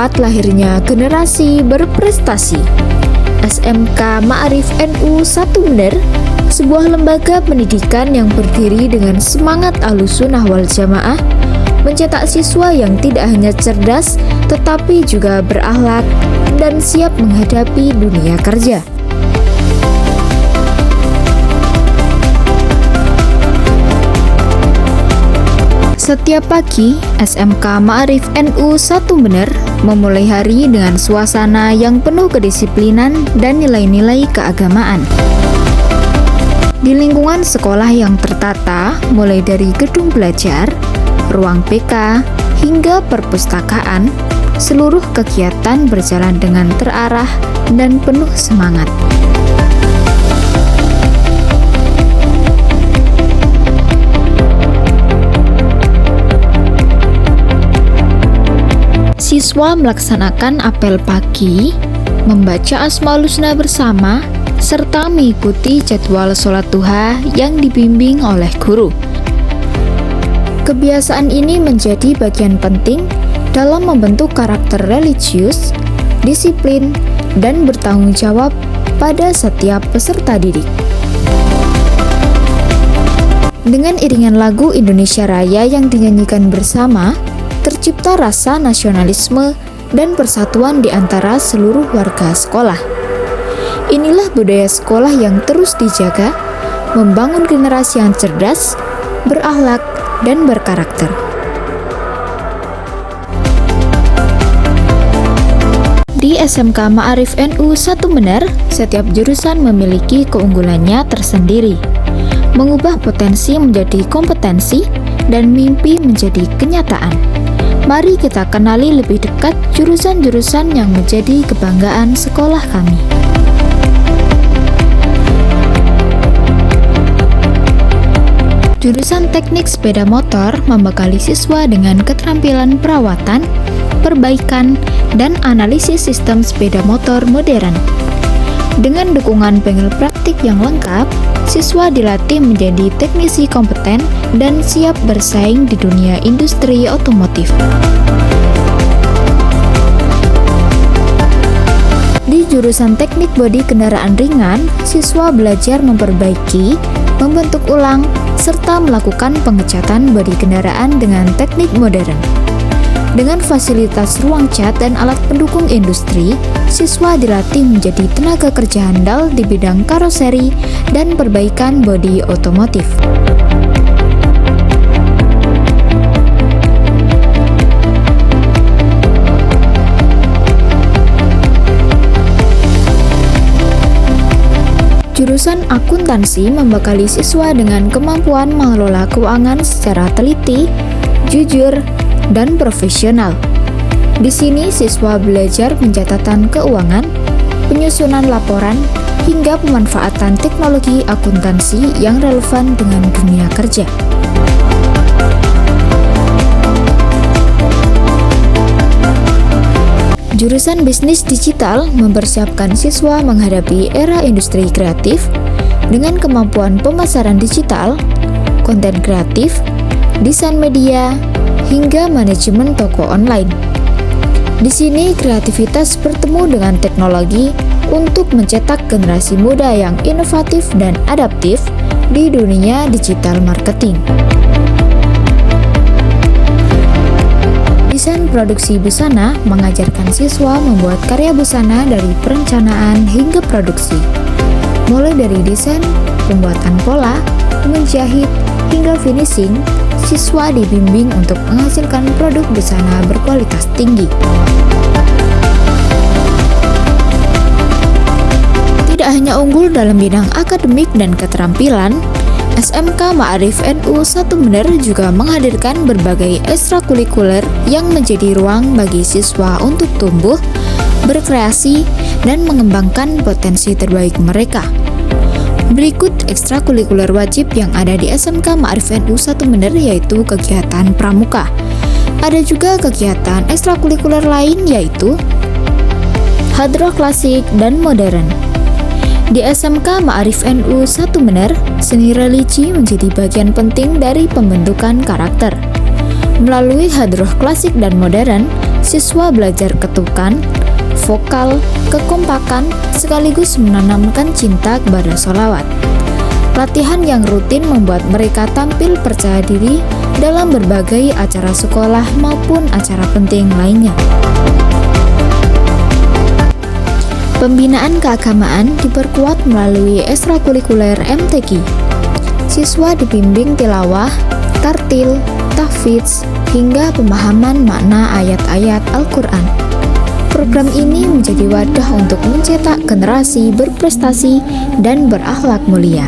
tempat lahirnya generasi berprestasi. SMK Ma'arif NU 1 Bener, sebuah lembaga pendidikan yang berdiri dengan semangat Ahlussunnah wal Jamaah, mencetak siswa yang tidak hanya cerdas, tetapi juga berakhlak dan siap menghadapi dunia kerja. Setiap pagi, SMK Ma'arif NU 1 Bener memulai hari dengan suasana yang penuh kedisiplinan dan nilai-nilai keagamaan. Di lingkungan sekolah yang tertata, mulai dari gedung belajar, ruang PK, hingga perpustakaan, seluruh kegiatan berjalan dengan terarah dan penuh semangat. Siswa melaksanakan apel pagi, membaca Asmaul Husna bersama, serta mengikuti jadwal sholat duha yang dibimbing oleh guru. Kebiasaan ini menjadi bagian penting dalam membentuk karakter religius, disiplin, dan bertanggung jawab pada setiap peserta didik. Dengan iringan lagu Indonesia Raya yang dinyanyikan bersama, tercipta rasa nasionalisme dan persatuan di antara seluruh warga sekolah. Inilah budaya sekolah yang terus dijaga, membangun generasi yang cerdas, berakhlak, dan berkarakter. Di SMK Ma'arif NU 1 Bener, setiap jurusan memiliki keunggulannya tersendiri, mengubah potensi menjadi kompetensi dan mimpi menjadi kenyataan. Mari kita kenali lebih dekat jurusan-jurusan yang menjadi kebanggaan sekolah kami. Jurusan Teknik Sepeda Motor membekali siswa dengan keterampilan perawatan, perbaikan, dan analisis sistem sepeda motor modern. Dengan dukungan bengkel praktik yang lengkap, siswa dilatih menjadi teknisi kompeten dan siap bersaing di dunia industri otomotif. Di jurusan Teknik Bodi Kendaraan Ringan, siswa belajar memperbaiki, membentuk ulang, serta melakukan pengecatan bodi kendaraan dengan teknik modern. Dengan fasilitas ruang cat dan alat pendukung industri, siswa dilatih menjadi tenaga kerja handal di bidang karoseri dan perbaikan bodi otomotif. Jurusan Akuntansi membekali siswa dengan kemampuan mengelola keuangan secara teliti, jujur, dan profesional. Di sini siswa belajar pencatatan keuangan, penyusunan laporan, hingga pemanfaatan teknologi akuntansi yang relevan dengan dunia kerja. Jurusan Bisnis Digital mempersiapkan siswa menghadapi era industri kreatif dengan kemampuan pemasaran digital, konten kreatif, desain media, hingga manajemen toko online. Di sini kreativitas bertemu dengan teknologi untuk mencetak generasi muda yang inovatif dan adaptif di dunia digital marketing. Desain produksi busana mengajarkan siswa membuat karya busana dari perencanaan hingga produksi. Mulai dari desain, pembuatan pola, menjahit, hingga finishing, siswa dibimbing untuk menghasilkan produk busana berkualitas tinggi. Tidak hanya unggul dalam bidang akademik dan keterampilan, SMK Ma'arif NU 1 Bener juga menghadirkan berbagai ekstrakurikuler yang menjadi ruang bagi siswa untuk tumbuh, berkreasi, dan mengembangkan potensi terbaik mereka. Berikut ekstrakurikuler wajib yang ada di SMK Ma'arif NU 1 Bener, yaitu kegiatan pramuka. Ada juga kegiatan ekstrakurikuler lain yaitu hadroh klasik dan modern. Di SMK Ma'arif NU 1 Bener, seni religi menjadi bagian penting dari pembentukan karakter. Melalui hadroh klasik dan modern, Siswa belajar ketukan, vokal, kekompakan, sekaligus menanamkan cinta kepada sholawat. Latihan yang rutin membuat mereka tampil percaya diri dalam berbagai acara sekolah maupun acara penting lainnya. Pembinaan keagamaan diperkuat melalui ekstrakurikuler MTQ. Siswa dibimbing tilawah, tartil, tahfidz, hingga pemahaman makna ayat-ayat Al-Quran. Program ini menjadi wadah untuk mencetak generasi berprestasi dan berakhlak mulia.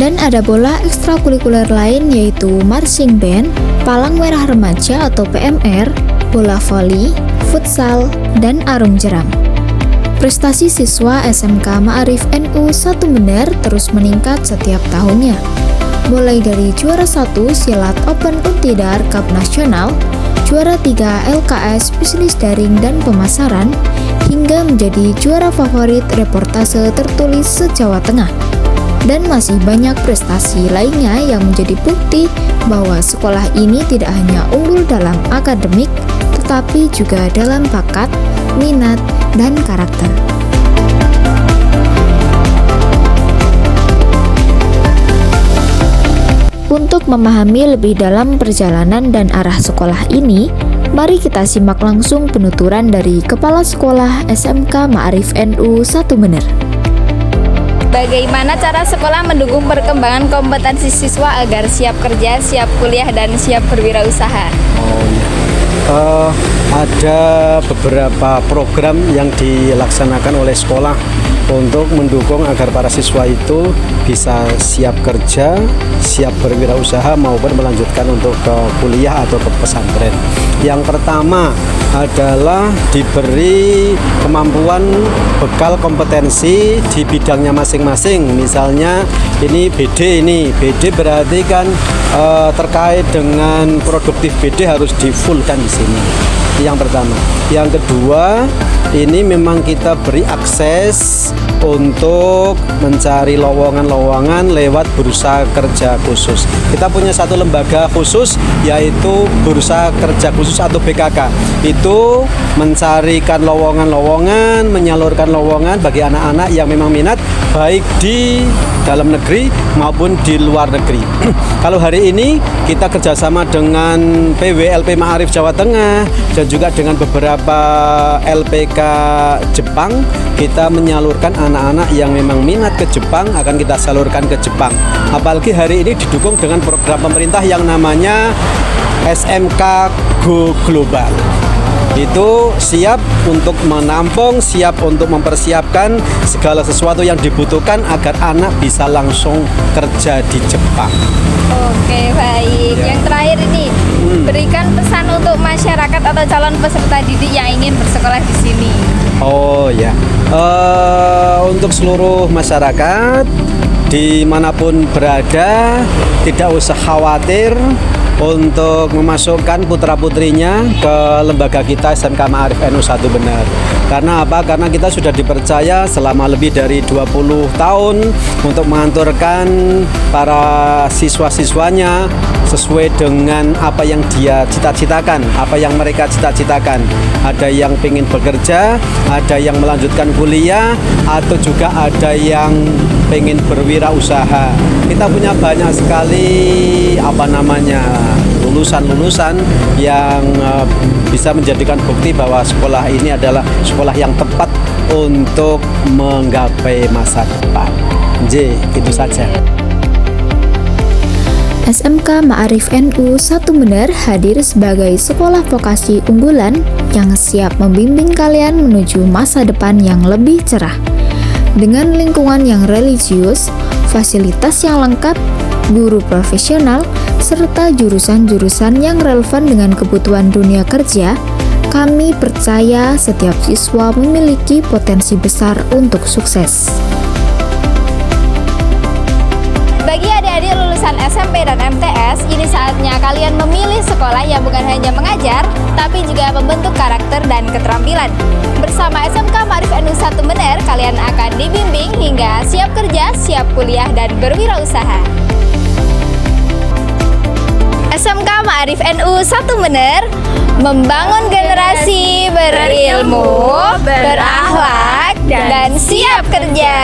Dan ada pula ekstrakurikuler lain yaitu marching band, palang merah remaja atau PMR, bola voli, futsal, dan arung jeram. Prestasi siswa SMK Ma'arif NU 1 Bener terus meningkat setiap tahunnya. Mulai dari juara 1 silat Open Untidar Cup Nasional, juara 3 LKS Bisnis Daring dan Pemasaran, hingga menjadi juara favorit reportase tertulis se-Jawa Tengah. Dan masih banyak prestasi lainnya yang menjadi bukti bahwa sekolah ini tidak hanya unggul dalam akademik, tetapi juga dalam bakat, minat, dan karakter. Untuk memahami lebih dalam perjalanan dan arah sekolah ini, mari kita simak langsung penuturan dari Kepala Sekolah SMK Ma'arif NU 1 Bener. Bagaimana cara sekolah mendukung perkembangan kompetensi siswa agar siap kerja, siap kuliah, dan siap berwirausaha? Ada beberapa program yang dilaksanakan oleh sekolah untuk mendukung agar para siswa itu bisa siap kerja, siap berwirausaha maupun melanjutkan untuk ke kuliah atau ke pesantren. Yang pertama adalah diberi kemampuan bekal kompetensi di bidangnya masing-masing. Misalnya ini BD berarti kan terkait dengan produktif BD harus di full kan di sini. Yang pertama. Yang kedua, ini memang kita beri akses untuk mencari lowongan-lowongan lewat bursa kerja khusus. Kita punya satu lembaga khusus yaitu Bursa Kerja Khusus atau BKK. Itu mencarikan lowongan-lowongan, menyalurkan lowongan bagi anak-anak yang memang minat baik di dalam negeri maupun di luar negeri. Kalau hari ini kita kerjasama dengan PWLP Ma'arif Jawa Tengah dan juga dengan beberapa LPK Jepang, kita menyalurkan anak-anak yang memang minat ke Jepang akan kita salurkan ke Jepang. Apalagi hari ini didukung dengan program pemerintah yang namanya SMK Go Global. Itu siap untuk menampung, siap untuk mempersiapkan segala sesuatu yang dibutuhkan agar anak bisa langsung kerja di Jepang. Oke, baik. Ya. Yang terakhir ini, berikan pesan untuk masyarakat atau calon peserta didik yang ingin bersekolah di sini. Oh ya, untuk seluruh masyarakat dimanapun berada, tidak usah khawatir untuk memasukkan putra-putrinya ke lembaga kita SMK Ma'arif NU 1 Bener. Karena apa? Karena kita sudah dipercaya selama lebih dari 20 tahun untuk mengantarkan para siswa-siswanya sesuai dengan apa yang dia cita-citakan, apa yang mereka cita-citakan. Ada yang ingin bekerja, ada yang melanjutkan kuliah, atau juga ada yang ingin berwirausaha. Kita punya banyak sekali lulusan-lulusan yang bisa menjadikan bukti bahwa sekolah ini adalah sekolah yang tepat untuk menggapai masa depan. Itu saja. SMK Ma'arif NU 1 Bener hadir sebagai sekolah vokasi unggulan yang siap membimbing kalian menuju masa depan yang lebih cerah. Dengan lingkungan yang religius, fasilitas yang lengkap, guru profesional, serta jurusan-jurusan yang relevan dengan kebutuhan dunia kerja, kami percaya setiap siswa memiliki potensi besar untuk sukses. Bagi adik-adik lulusan SMP dan MTS, ini saatnya kalian memilih sekolah yang bukan hanya mengajar, tapi juga membentuk karakter dan keterampilan. Bersama SMK Ma'arif NU 1 Mener, kalian akan dibimbing hingga siap kerja, siap kuliah, dan berwirausaha. SMK Ma'arif NU 1 Mener membangun generasi berilmu, berakhlak, dan siap kerja.